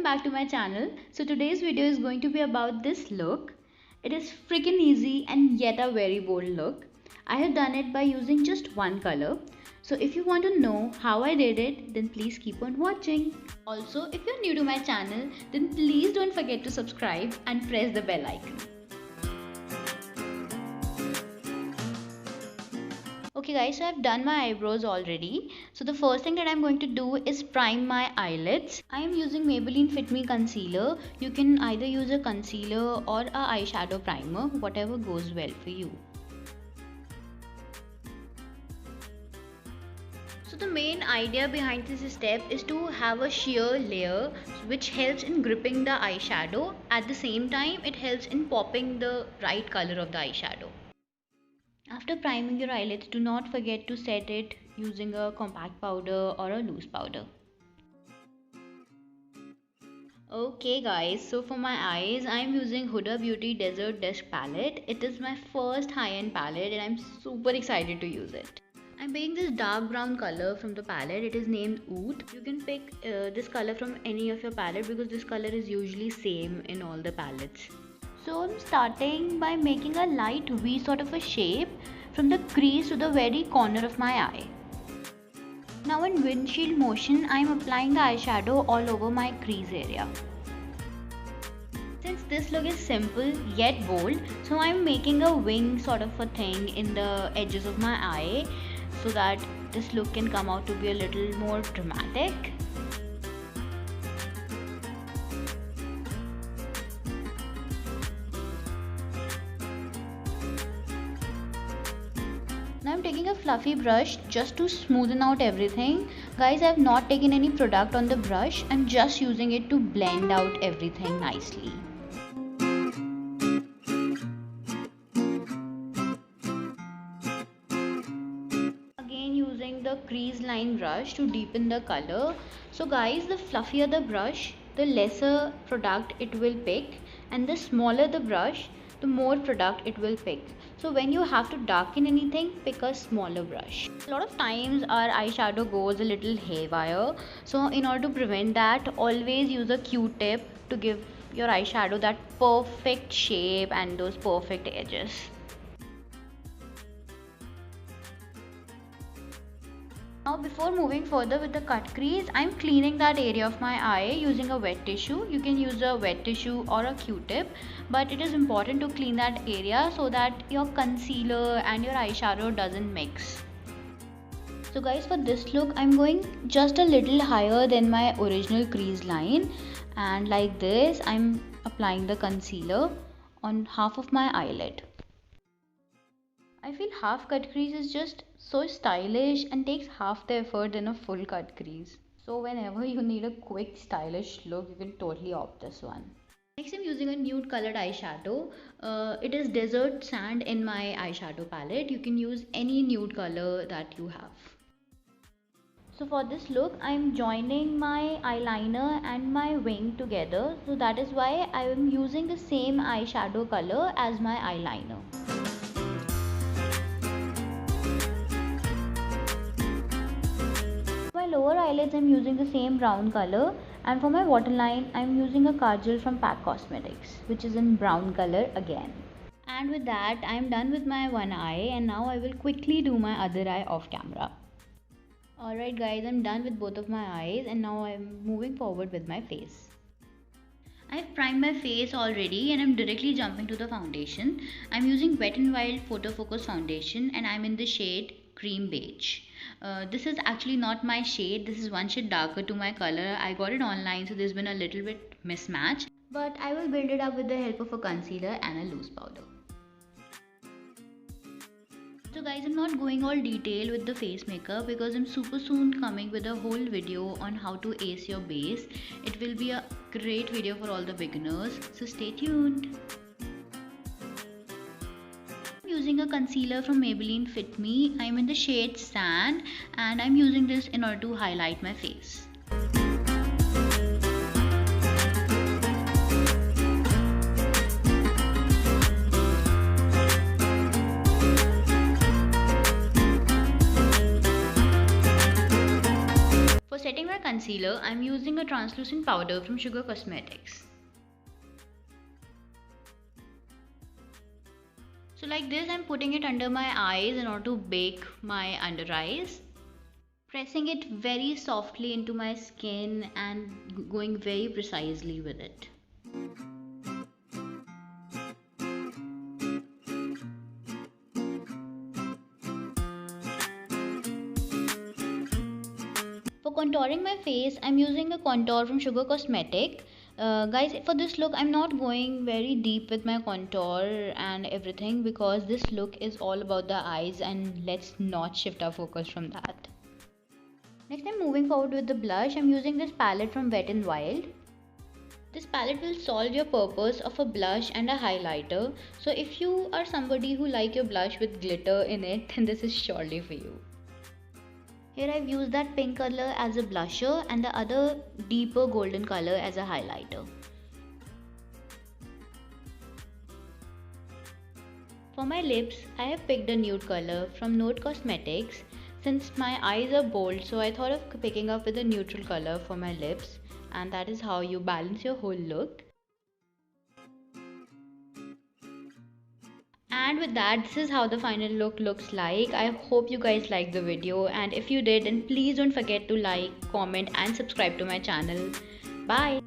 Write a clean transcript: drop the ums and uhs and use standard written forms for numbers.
back to my channel. So today's video is going to be about this look. It is freaking easy and yet a very bold look. I have done it by using just one color. So if you want to know how I did it, then please keep on watching. Also, if you're new to my channel, then please don't forget to subscribe and press the bell icon. Okay guys, so I've done my eyebrows already. So the first thing that I'm going to do is prime my eyelids. I am using Maybelline Fit Me concealer. You can either use a concealer or a eyeshadow primer, whatever goes well for you. So the main idea behind this step is to have a sheer layer which helps in gripping the eyeshadow. At the same time, it helps in popping the right color of the eyeshadow. After priming your eyelids, do not forget to set it using a compact powder or a loose powder. Okay guys, so for my eyes, I am using Huda Beauty Desert Dusk palette. It is my first high-end palette and I'm super excited to use it. I'm picking this dark brown color from the palette. It is named Oud. You can pick this color from any of your palette because this color is usually same in all the palettes. So I'm starting by making a light V sort of a shape from the crease to the very corner of my eye. Now in windshield motion, I am applying the eyeshadow all over my crease area. Since this look is simple yet bold, so I am making a wing sort of a thing in the edges of my eye so that this look can come out to be a little more dramatic. Now I'm taking a fluffy brush just to smoothen out everything. Guys, I have not taken any product on the brush. I'm just using it to blend out everything nicely. Again using the crease line brush to deepen the color. So guys, the fluffier the brush, the lesser product it will pick, and the smaller the brush, the more product it will pick. So when you have to darken anything, pick a smaller brush. A lot of times our eyeshadow goes a little haywire. So in order to prevent that, always use a Q-tip to give your eyeshadow that perfect shape and those perfect edges. Now before moving further with the cut crease, I'm cleaning that area of my eye using a wet tissue. You can use a wet tissue or a Q-tip, but it is important to clean that area so that your concealer and your eyeshadow doesn't mix. So guys, for this look, I'm going just a little higher than my original crease line, and like this, I'm applying the concealer on half of my eyelid. I feel half cut crease is just so stylish and takes half the effort than a full cut crease. So whenever you need a quick stylish look, you can totally opt this one. Next I'm using a nude colored eyeshadow. It is Desert Sand in my eyeshadow palette. You can use any nude color that you have. So for this look, I'm joining my eyeliner and my wing together. So that is why I am using the same eyeshadow color as my eyeliner. Lower eyelids I'm using the same brown color, and for my waterline I'm using a kajal from PAC Cosmetics, which is in brown color again. And with that I'm done with my one eye, and now I will quickly do my other eye off camera. Alright guys, I'm done with both of my eyes and now I'm moving forward with my face. I've primed my face already and I'm directly jumping to the foundation. I'm using Wet n Wild Photo Focus foundation and I'm in the shade Cream Beige. This is actually not my shade. This is one shade darker to my color. I got it online, so there's been a little bit mismatch, but I will build it up with the help of a concealer and a loose powder. So guys, I'm not going all detail with the face makeup because I'm super soon coming with a whole video on how to ace your base. It will be a great video for all the beginners, so stay tuned. Using a concealer from Maybelline Fit Me. I'm in the shade Sand and I'm using this in order to highlight my face. setting my concealer, I'm using a translucent powder from Sugar Cosmetics. So like this, I'm putting it under my eyes in order to bake my under eyes. Pressing it very softly into my skin and going very precisely with it. For contouring my face, I'm using a contour from Sugar Cosmetic. Guys, for this look, I'm not going very deep with my contour and everything because this look is all about the eyes, and let's not shift our focus from that. Next, I'm moving forward with the blush. I'm using this palette from Wet n Wild. This palette will solve your purpose of a blush and a highlighter. So if you are somebody who like your blush with glitter in it, then this is surely for you. Here I've used that pink color as a blusher and the other deeper golden color as a highlighter. For my lips, I have picked a nude color from Note Cosmetics. Since my eyes are bold, so I thought of picking up with a neutral color for my lips, and that is how you balance your whole look. And with that, this is how the final look looks like. I hope you guys liked the video, and if you did, then please don't forget to like, comment and subscribe to my channel. Bye.